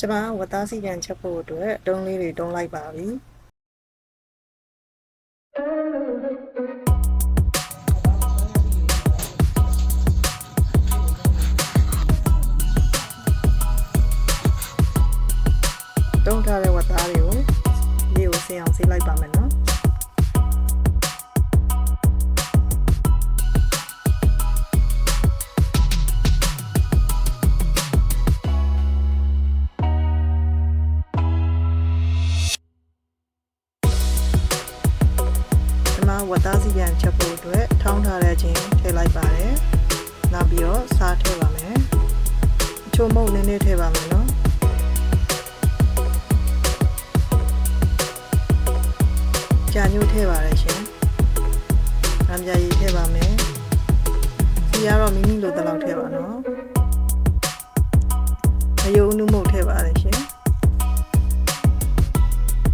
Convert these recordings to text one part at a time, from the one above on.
ကျွန်မဝတ်သားစီပြန်ချက်ဖို့အတွက်တုံးလေးတွေတုံးလိုက်ပါပြီတုံးထားတဲ့ဝတ်သားတွေကိုရေကိုစင်အောင်ဆေးလိုက်ပါမယ်နော်ဝတ်သားစီပြန်ချက်ဖို့အတွက်ထောင်းထားတဲ့ချင်းထည့်လိုက်ပါတယ်။နောက်ပြီးတော့စားထည့်ပါမယ်။အချို့မုန့်နည်းနည်းထည့်ပါမယ်နော်။ကြာညို့ထည့်ပါတယ်ရှင်။အမ်းပြာရည်ထည့်ပါမယ်။စီကတော့မိမိလိုတလောက်ထည့်ပါနော်။အယုံအနုမုန့်ထည့်ပါတယ်ရှင်။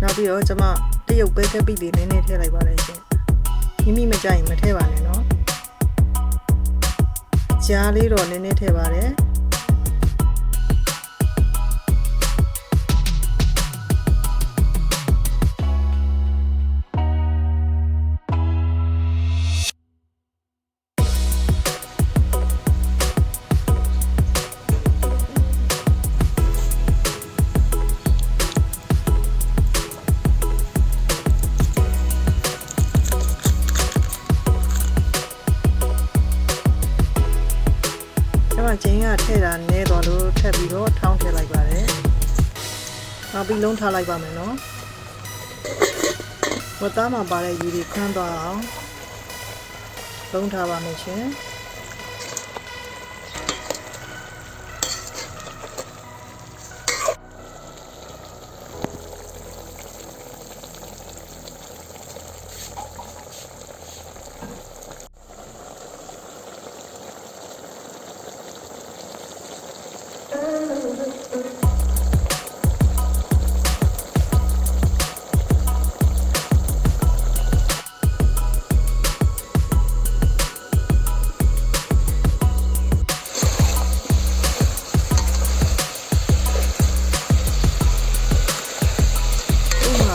နောက်ပြီးတော့ကျွန်မတရုတ်ပဲကပိလေးနည်းနည်းထည့်လိုက်ပါတယ်ရှင်။မိမိမကြိုက်ရင်မထည့်ပါနဲ့နော်ကြားလေးတော့နည်းနည်းထည့်ပါတယ်ချင်းကထည့်တာနည်းတော့လို့ထပ်ပြီးတော့ထောင်းထည့်လိုက်ပါတယ်။နောက်ပြီးလုံးထားလိုက်ပါမယ်နော်။ဝတ်သားမှာပါတဲ့ရေတွေခန်းသွားအောင်လုံးထားပါမယ်ရှင်။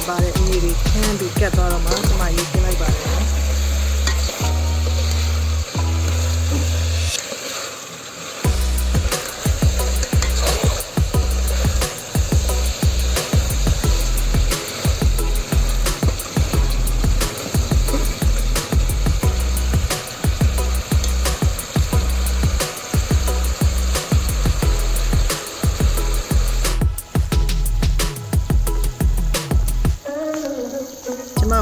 ပါတဲ့အီးတွေခန်းပြီးကတ်သွားတော့မှကျွန်မရေးခင်းလိုက်ပါတယ်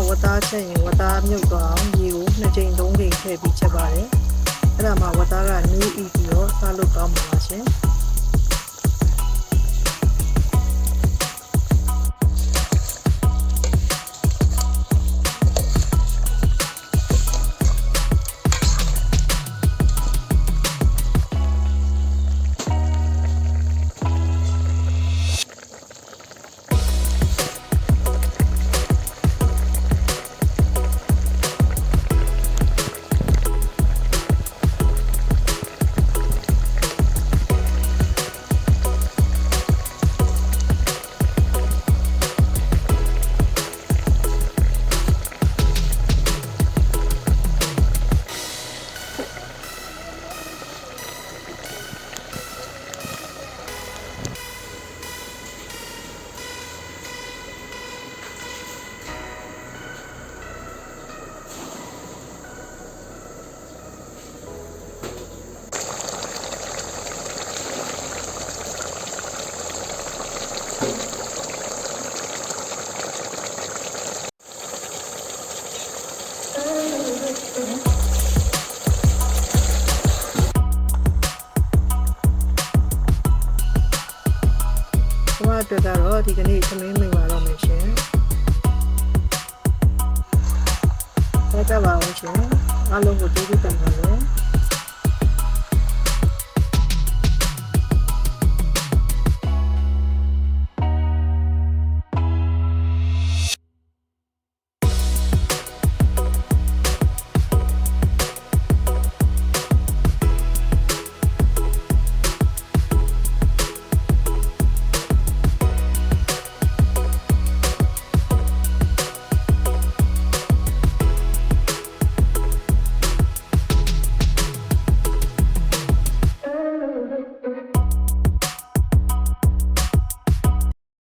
ဝတ်သားချက်ရင်ဝတ်သားမြုပ်သွားအောင်ရေကို2ချိန်3ချိန်ထည့်ပြီးချက်ပါတယ်အဲ့ဒါမှဝတ်သားကနူးဤပြီးတော့စားလို့ကောင်းမှာပါရှင်အတွက်ကတော့ဒီကနေ့သမင်းမိန်ပါတော့မယ်ရှင်။ဆက်ကြပါအောင်ရှင်။အားလုံးကိုကျေးဇူးတင်ပါတယ်။